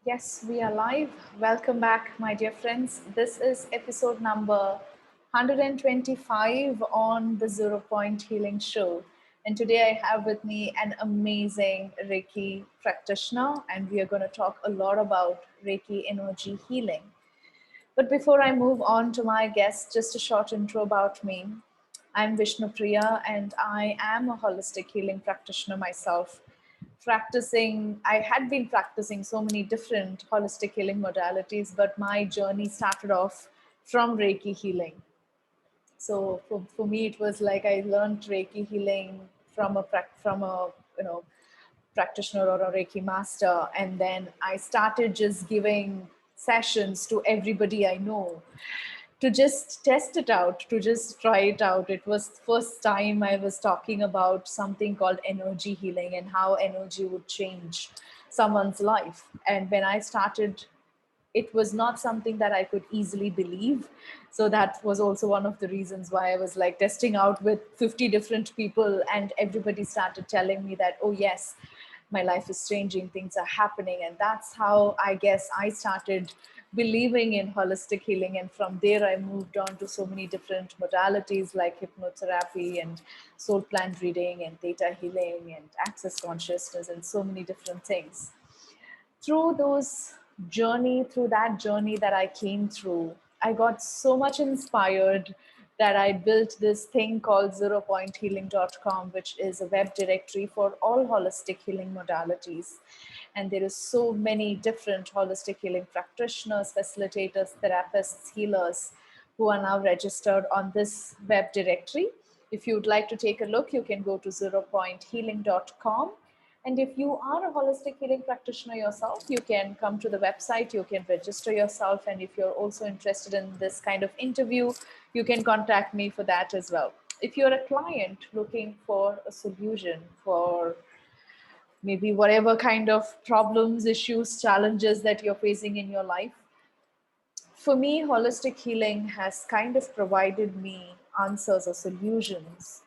Yes, we are live. Welcome back, my dear friends. This is episode number 125 on the Zero Point Healing Show. And today I have with me an amazing Reiki practitioner, and we are going to talk a lot about Reiki energy healing. But before I move on to my guest, just a short intro about me. I'm Vishnupriya, and I am a holistic healing practitioner myself. I had been practicing so many different holistic healing modalities, but my journey started off from Reiki healing. So for me, it was like I learned Reiki healing from a practitioner or a Reiki master, and then I started just giving sessions to everybody I know to just test it out, to just try it out. It was the first time I was talking about something called energy healing and how energy would change someone's life. And when I started, it was not something that I could easily believe. So that was also one of the reasons why I was like testing out with 50 different people, and everybody started telling me that, oh, yes, my life is changing, things are happening. And that's how I guess I started believing in holistic healing. And from there, I moved on to so many different modalities like hypnotherapy and soul plant reading and theta healing and access consciousness and so many different things. Through that journey that I came through, I got so much inspired that I built this thing called zeropointhealing.com, which is a web directory for all holistic healing modalities. And there is so many different holistic healing practitioners, facilitators, therapists, healers who are now registered on this web directory. If you'd like to take a look, you can go to zeropointhealing.com. And if you are a holistic healing practitioner yourself, you can come to the website, you can register yourself. And if you're also interested in this kind of interview, you can contact me for that as well. If you're a client looking for a solution for maybe whatever kind of problems, issues, challenges that you're facing in your life, for me, holistic healing has kind of provided me answers or solutions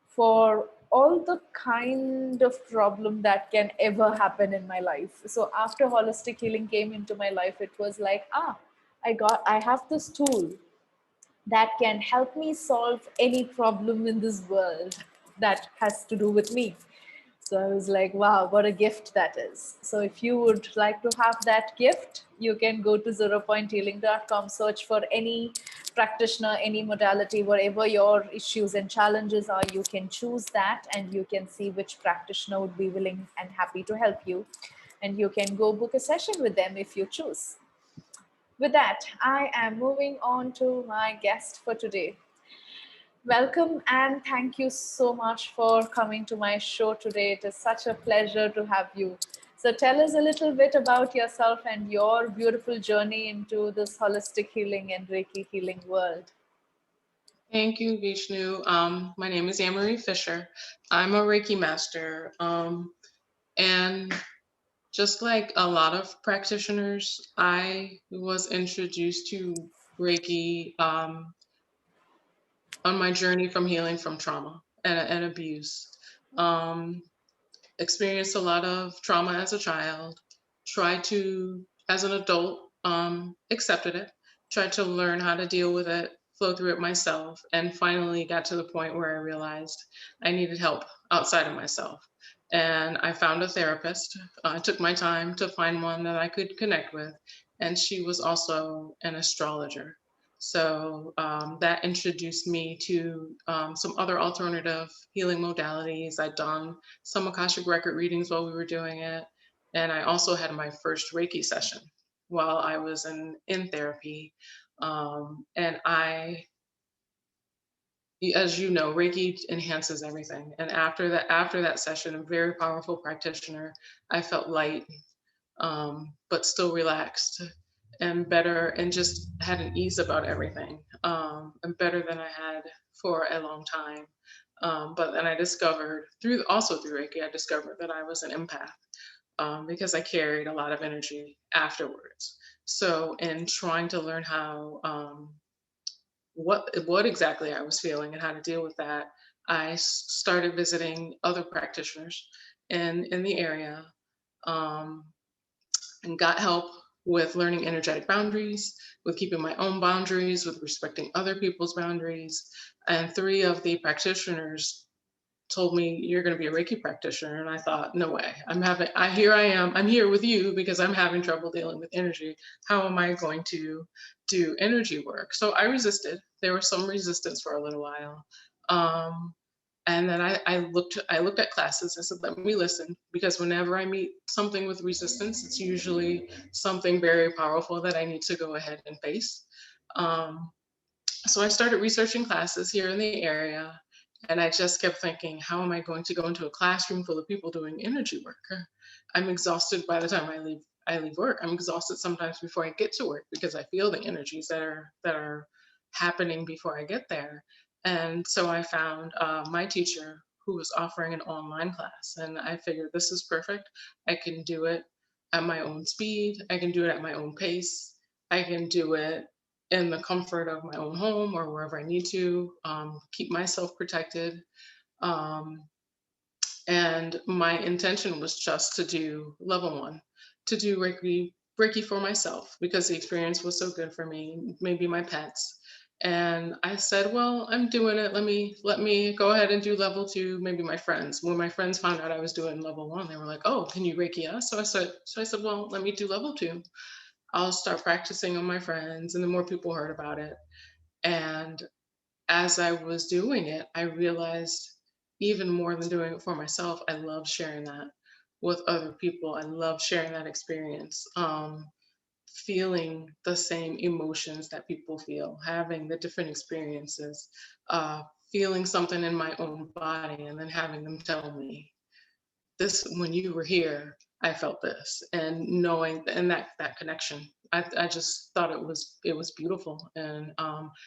for all the kind of problem that can ever happen in my life. So after holistic healing came into my life, it was like, I have this tool that can help me solve any problem in this world that has to do with me. So I was like, wow, what a gift that is. So if you would like to have that gift, you can go to zeropointhealing.com, search for any practitioner, any modality, whatever your issues and challenges are, you can choose that and you can see which practitioner would be willing and happy to help you. And you can go book a session with them if you choose. With that, I am moving on to my guest for today. Welcome and thank you so much for coming to my show today. It is such a pleasure to have you. So, tell us a little bit about yourself and your beautiful journey into this holistic healing and Reiki healing world. Thank you, Vishnu. My name is Annmarie Fisher. I'm a Reiki master. And just like a lot of practitioners, I was introduced to Reiki on my journey from healing from trauma and abuse. Um, Experienced a lot of trauma as a child, tried to, as an adult, accepted it, tried to learn how to deal with it, flow through it myself, and finally got to the point where I realized I needed help outside of myself. And I found a therapist. I took my time to find one that I could connect with, and she was also an astrologer. So that introduced me to some other alternative healing modalities. I'd done some Akashic record readings while we were doing it. And I also had my first Reiki session while I was in therapy. And as you know, Reiki enhances everything. And after that session, a very powerful practitioner, I felt light, but still relaxed and better, and just had an ease about everything, and better than I had for a long time. But then I discovered through Reiki, I discovered that I was an empath, because I carried a lot of energy afterwards. So in trying to learn how, what exactly I was feeling and how to deal with that, started visiting other practitioners in the area. Um, and got help with learning energetic boundaries, with keeping my own boundaries, with respecting other people's boundaries. And three of the practitioners told me, "You're going to be a Reiki practitioner." And I thought, no way. I'm here with you because I'm having trouble dealing with energy. How am I going to do energy work? So I resisted. There was some resistance for a little while. Um, and then I looked at classes. I said, let me listen, because whenever I meet something with resistance, it's usually something very powerful that I need to go ahead and face. Um, so I started researching classes here in the area, and I just kept thinking, how am I going to go into a classroom full of people doing energy work? I'm exhausted by the time I leave work. I'm exhausted sometimes before I get to work because I feel the energies that are happening before I get there. And so I found my teacher who was offering an online class, and I figured this is perfect. I can do it at my own speed. I can do it at my own pace. I can do it in the comfort of my own home or wherever I need to, keep myself protected. Um, and my intention was just to do level one, to do Reiki for myself because the experience was so good for me, maybe my pets. And I said, well, I'm doing it. Let me go ahead and do level two, maybe my friends. When my friends found out I was doing level one, they were like, oh, can you Reiki us? So I said, well, let me do level two. I'll start practicing on my friends. And the more people heard about it. And as I was doing it, I realized even more than doing it for myself, I love sharing that with other people. I love sharing that experience, feeling the same emotions that people feel, having the different experiences, feeling something in my own body, and then having them tell me, this, when you were here, I felt this, and knowing and that connection, I just thought it was beautiful. And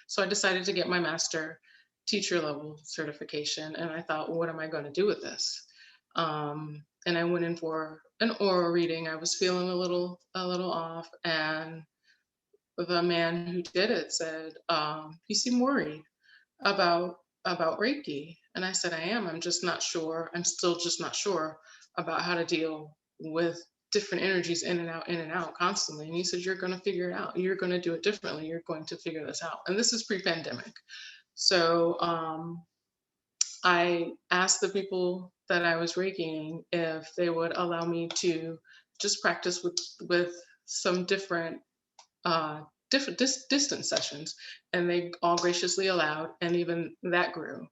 so I decided to get my master teacher level certification, and I thought, well, what am I going to do with this? And I went in for an aura reading. I was feeling a little off, and the man who did it said, you seem worried about Reiki. And I said, I am. I'm just not sure. I'm still just not sure about how to deal with different energies in and out constantly. And he said, you're going to figure it out. You're going to do it differently. You're going to figure this out. And this is pre-pandemic. So I asked the people that I was Reikiing if they would allow me to just practice with some distance sessions, and they all graciously allowed, and even that grew.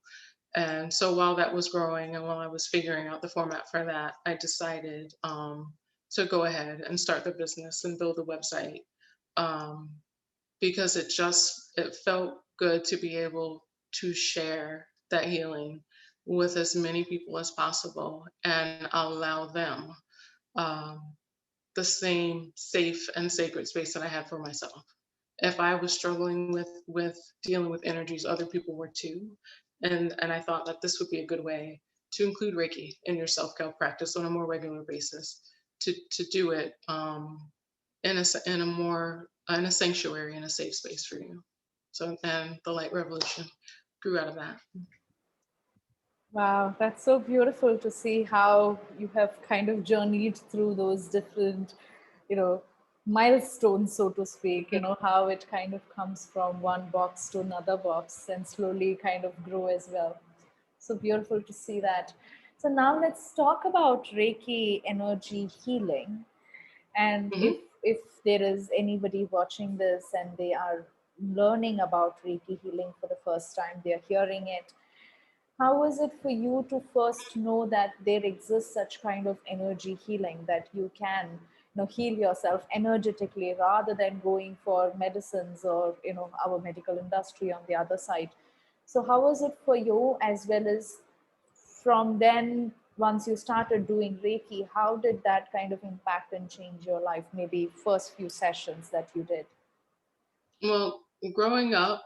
And so while that was growing and while I was figuring out the format for that, I decided to go ahead and start the business and build a website, um, because it felt good to be able to share that healing with as many people as possible and allow them um, the same safe and sacred space that I had for myself. If I was struggling with dealing with energies, other people were too. And I thought that this would be a good way to include Reiki in your self-care practice on a more regular basis, to do it in a sanctuary, in a safe space for you. So, and the light revolution grew out of that. Wow, that's so beautiful to see how you have kind of journeyed through those different, you know, milestones, so to speak, how it kind of comes from one box to another box and slowly kind of grow as well. So beautiful to see that. So now let's talk about Reiki energy healing. And if Hmm. if there is anybody watching this and they are learning about Reiki healing for the first time, they're hearing it, how was it for you to first know that there exists such kind of energy healing that you can, heal yourself energetically rather than going for medicines or, our medical industry on the other side? So how was it for you, as well as from then, once you started doing Reiki, how did that kind of impact and change your life? Maybe first few sessions that you did. Well, growing up,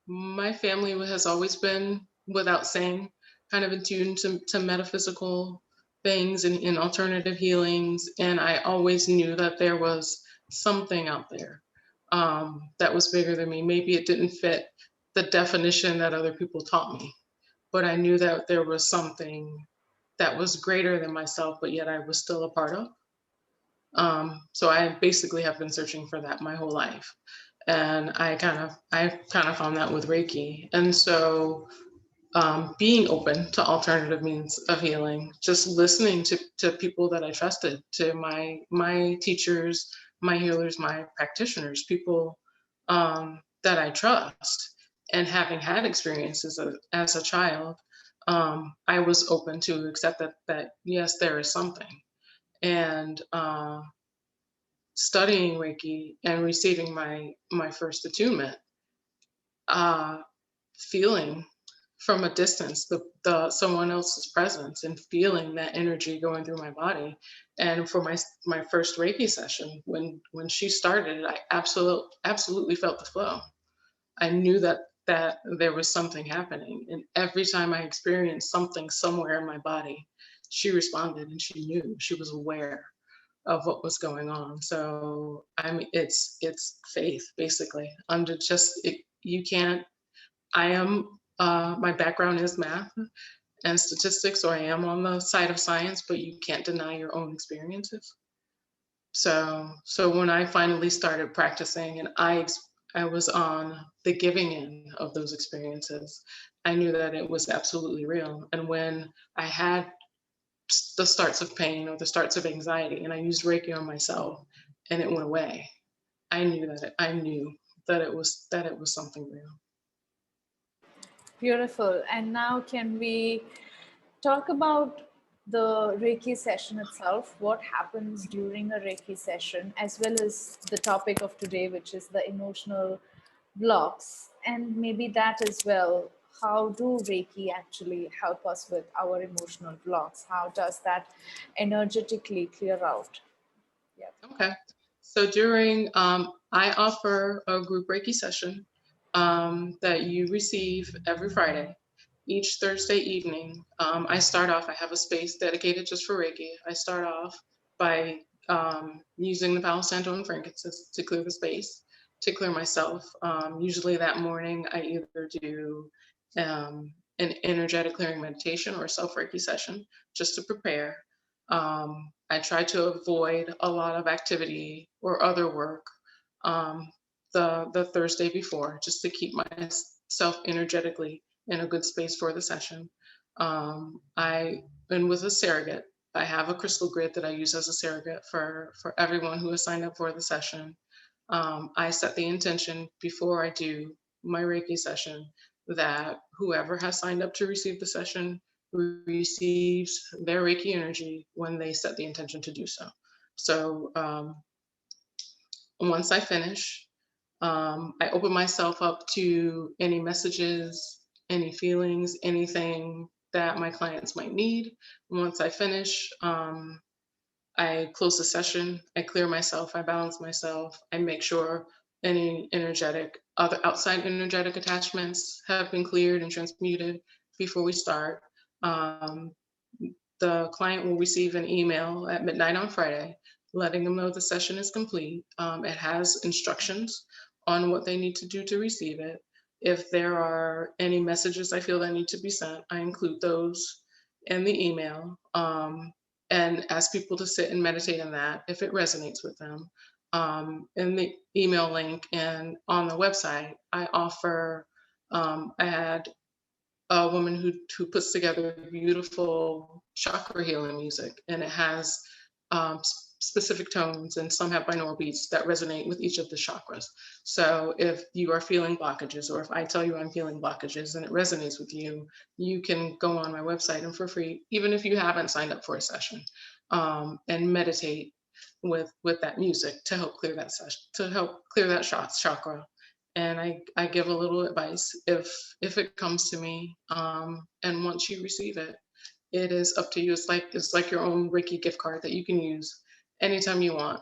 my family has always been, without saying, kind of in tune to metaphysical things and alternative healings. And I always knew that there was something out there that was bigger than me. Maybe it didn't fit the definition that other people taught me, but I knew that there was something that was greater than myself, but yet I was still a part of. So I basically have been searching for that my whole life. And I kind of found that with Reiki. And so being open to alternative means of healing, just listening to people that I trusted, to my teachers, my healers, my practitioners, people that I trust, and having had experiences as a child, I was open to accept that yes, there is something, and studying Reiki and receiving my first attunement. Uh, Feeling from a distance the someone else's presence and feeling that energy going through my body. And for my first Reiki session, when she started, I absolutely felt the flow. I knew that there was something happening, and every time I experienced something somewhere in my body, she responded, and she knew, she was aware of what was going on. So I mean, it's faith basically. Under just it, you can't. I am, my background is math and statistics, so I am on the side of science, but you can't deny your own experiences. So when I finally started practicing and I was on the giving end of those experiences, I knew that it was absolutely real. And when I had the starts of pain or the starts of anxiety, and I used Reiki on myself, and it went away, I knew that it was something real. Beautiful. And now, can we talk about the Reiki session itself? What happens during a Reiki session, as well as the topic of today, which is the emotional blocks, and maybe that as well. How do Reiki actually help us with our emotional blocks? How does that energetically clear out? Yeah. Okay. So I offer a group Reiki session that you receive every Friday. Each Thursday evening, I have a space dedicated just for Reiki. I start off by using the Palo Santo and frankincense to clear the space, to clear myself. Usually that morning, I either do an energetic clearing meditation or a self Reiki session just to prepare. I try to avoid a lot of activity or other work um, the Thursday before, just to keep myself energetically in a good space for the session. I and with a surrogate, I have a crystal grid that I use as a surrogate for everyone who has signed up for the session. I set the intention before I do my Reiki session that whoever has signed up to receive the session receives their Reiki energy when they set the intention to do so. So once I finish, I open myself up to any messages, any feelings, anything that my clients might need. Once I finish, I close the session, I clear myself, I balance myself, I make sure any other outside energetic attachments have been cleared and transmuted before we start. Um, the client will receive an email at midnight on Friday letting them know the session is complete. It has instructions on what they need to do to receive it. If there are any messages I feel that need to be sent, I include those in the email and ask people to sit and meditate on that if it resonates with them. In the email link and on the website, I had a woman who puts together beautiful chakra healing music, and it has specific tones, and some have binaural beats that resonate with each of the chakras. So if you are feeling blockages, or if I tell you I'm feeling blockages and it resonates with you, you can go on my website and for free, even if you haven't signed up for a session, and meditate with that music to help clear that session, to help clear that chakra. And I give a little advice if it comes to me, and once you receive it, it is up to you. It's like your own Reiki gift card that you can use anytime you want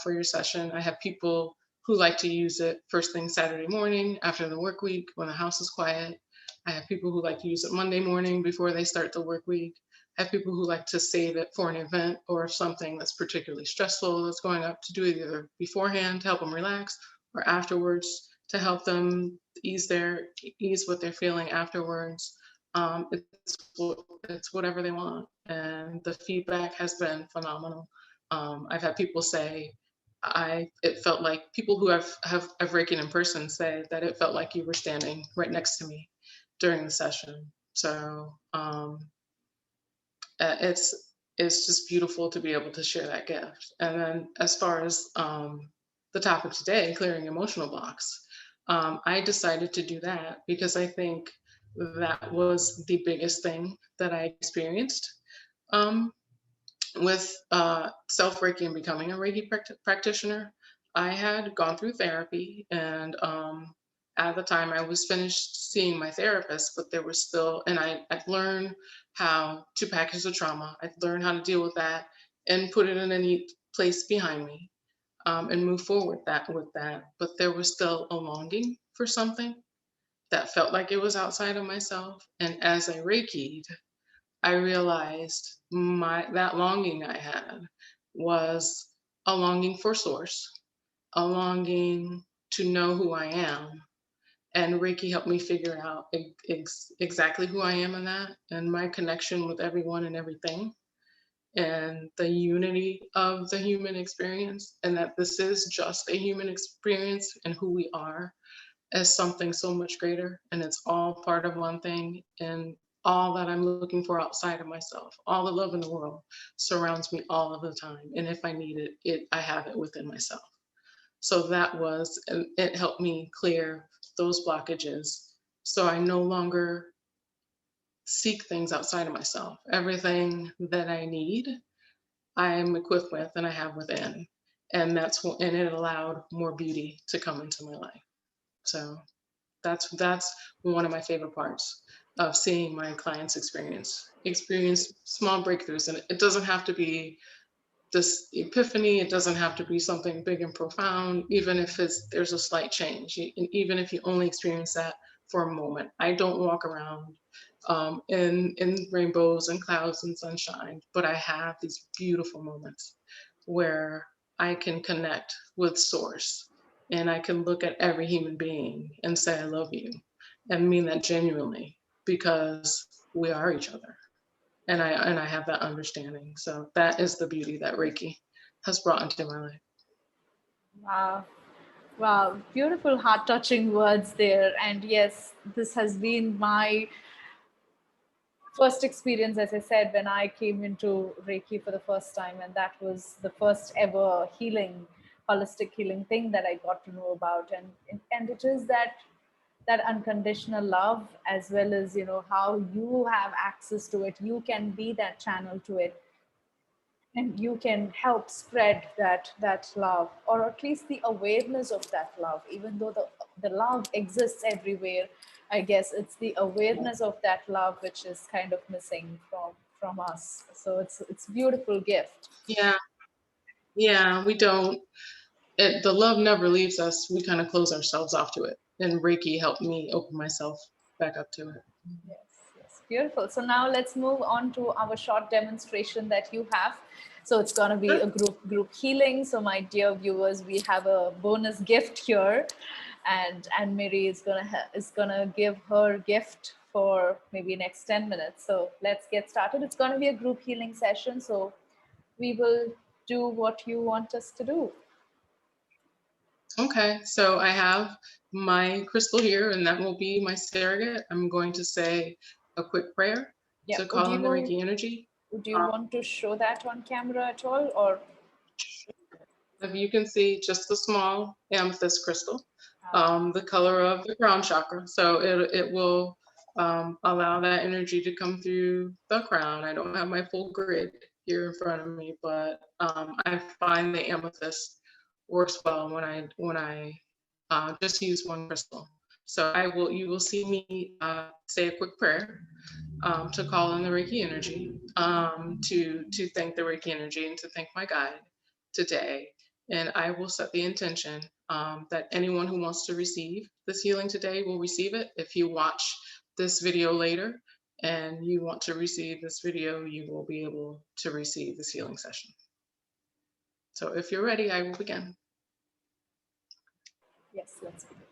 for your session. I have people who like to use it first thing Saturday morning after the work week when the house is quiet. I have people who like to use it Monday morning before they start the work week. I have people who like to save it for an event or something that's particularly stressful that's going up, to do it either beforehand to help them relax or afterwards to help them ease what they're feeling afterwards. It's whatever they want, and the feedback has been phenomenal. I've had people say, it felt like people who have Reiki in person say that it felt like you were standing right next to me during the session. So it's just beautiful to be able to share that gift. And then as far as the topic today, clearing emotional blocks, I decided to do that because I think that was the biggest thing that I experienced. Um, with self Reiki and becoming a Reiki practitioner, I had gone through therapy, and at the time I was finished seeing my therapist, but there was still, and I'd learned how to package the trauma. I'd learned how to deal with that and put it in a neat place behind me, and move forward with that. But there was still a longing for something that felt like it was outside of myself. And as I Reiki'd, I realized that longing I had was a longing for source, a longing to know who I am. And Reiki helped me figure out exactly who I am in that, and my connection with everyone and everything, and the unity of the human experience, and that this is just a human experience, and who we are as something so much greater, and it's all part of one thing, and all that I'm looking for outside of myself, all the love in the world surrounds me all of the time, and if I need it I have it within myself. So that was, and it helped me clear those blockages, so I no longer seek things outside of myself. Everything that I need, I'm equipped with and I have within, and and it allowed more beauty to come into my life. So that's one of my favorite parts of seeing my clients experience small breakthroughs. And it doesn't have to be this epiphany, it doesn't have to be something big and profound, even if there's a slight change, and even if you only experience that for a moment. I don't walk around in rainbows and clouds and sunshine, but I have these beautiful moments where I can connect with source, and I can look at every human being and say I love you, and mean that genuinely, because we are each other, and I have that understanding. So that is the beauty that Reiki has brought into my life. Wow. Wow, beautiful, heart touching words there. And yes, this has been my first experience, as I said, when I came into Reiki for the first time. And that was the first ever healing, holistic healing thing that I got to know about. And it is that unconditional love, as well as, how you have access to it. You can be that channel to it, and you can help spread that love, or at least the awareness of that love. Even though the love exists everywhere, I guess it's the awareness of that love which is kind of missing from us. So it's a beautiful gift. Yeah, yeah, we don't. The love never leaves us. We kind of close ourselves off to it, and Reiki helped me open myself back up to it. Yes, yes, beautiful. So now let's move on to our short demonstration that you have. So it's going to be Sure. a group healing. So my dear viewers, we have a bonus gift here, and Annmarie is gonna give her gift for maybe next 10 minutes. So let's get started. It's going to be a group healing session. So we will do what you want us to do. Okay, so I have my crystal here, and that will be my surrogate. I'm going to say a quick prayer Yeah. to call in the Reiki energy. Would you want to show that on camera at all, or? If you can see just a small amethyst crystal, the color of the crown chakra. So it will allow that energy to come through the crown. I don't have my full grid here in front of me, but I find the amethyst works well when I just use one crystal. So you will see me say a quick prayer to call in the Reiki energy, to thank the Reiki energy and to thank my guide today. And I will set the intention that anyone who wants to receive this healing today will receive it. If you watch this video later and you want to receive this video, you will be able to receive this healing session. So if you're ready, I will begin. Yes, let's begin.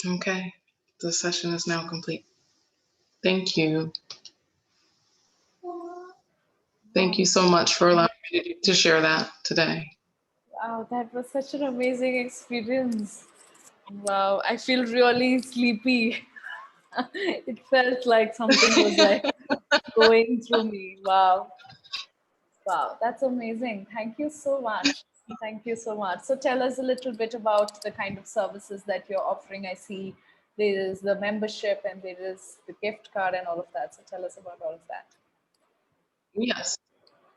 Okay, the session is now complete. Thank you. Thank you so much for allowing me to share that today. Wow, that was such an amazing experience. Wow, I feel really sleepy. It felt like something was like going through me. Wow. Wow, that's amazing. Thank you so much. Thank you so much. So tell us a little bit about the kind of services that you're offering. I see there is the membership and there is the gift card and all of that. So tell us about all of that. Yes.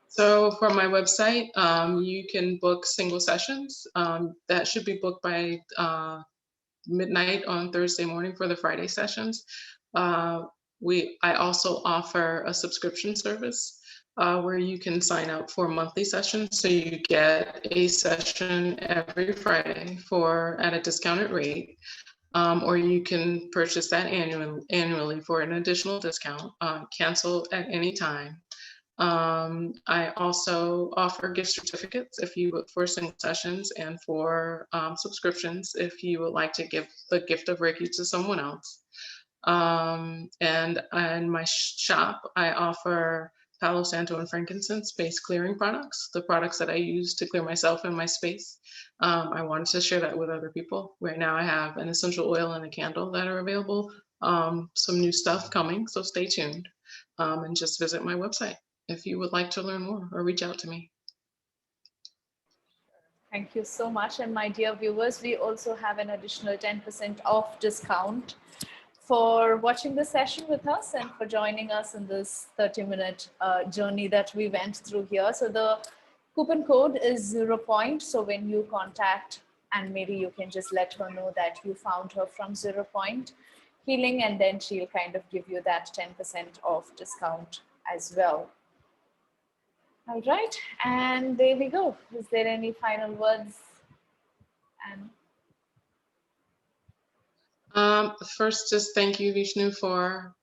So for my website, you can book single sessions. That should be booked by midnight on Thursday morning for the Friday sessions. Uh, I also offer a subscription service where you can sign up for monthly sessions. So you get a session every Friday for at a discounted rate. Or you can purchase that annually for an additional discount, cancel at any time. I also offer gift certificates if you would for single sessions and for subscriptions if you would like to give the gift of Reiki to someone else. And in my shop, I offer Palo Santo and frankincense based clearing products, the products that I use to clear myself and my space. I wanted to share that with other people. Right now, I have an essential oil and a candle that are available. Some new stuff coming, so stay tuned. And just visit my website if you would like to learn more or reach out to me. Thank you so much. And my dear viewers, we also have an additional 10% off discount for watching the session with us and for joining us in this 30-minute journey that we went through here. So the coupon code is 0 point. So when you contact Annmarie, you can just let her know that you found her from 0 Point Healing, and then she'll kind of give you that 10% off discount as well. All right, and there we go. Is there any final words? And First, just thank you, Vishnu, for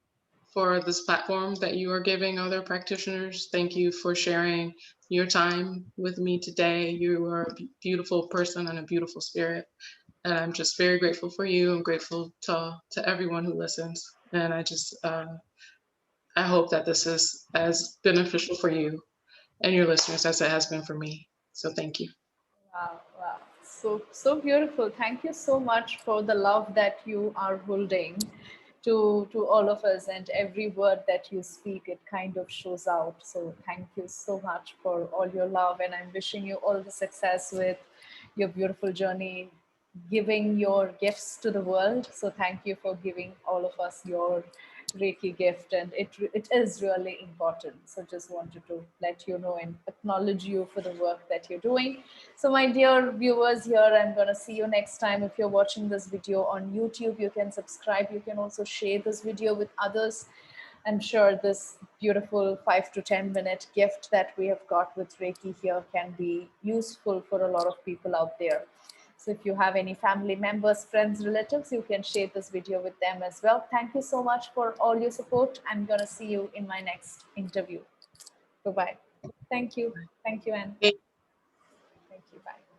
this platform that you are giving other practitioners. Thank you for sharing your time with me today. You are a beautiful person and a beautiful spirit. And I'm just very grateful for you. I'm grateful to everyone who listens. And I hope that this is as beneficial for you and your listeners as it has been for me. So thank you. wow, wow, so beautiful. Thank you so much for the love that you are holding to all of us, and every word that you speak, it kind of shows out. So thank you so much for all your love, and I'm wishing you all the success with your beautiful journey, giving your gifts to the world. So thank you for giving all of us your Reiki gift, and it is really important. So just wanted to let you know and acknowledge you for the work that you're doing. So my dear viewers, here I'm going to see you next time. If you're watching this video on YouTube, you can subscribe. You can also share this video with others. I'm sure this beautiful 5 to 10 minute gift that we have got with Reiki here can be useful for a lot of people out there. So if you have any family members, friends, relatives, you can share this video with them as well. Thank you so much for all your support. I'm going to see you in my next interview. Bye-bye. Thank you. Thank you, Anne. Thank you. Bye.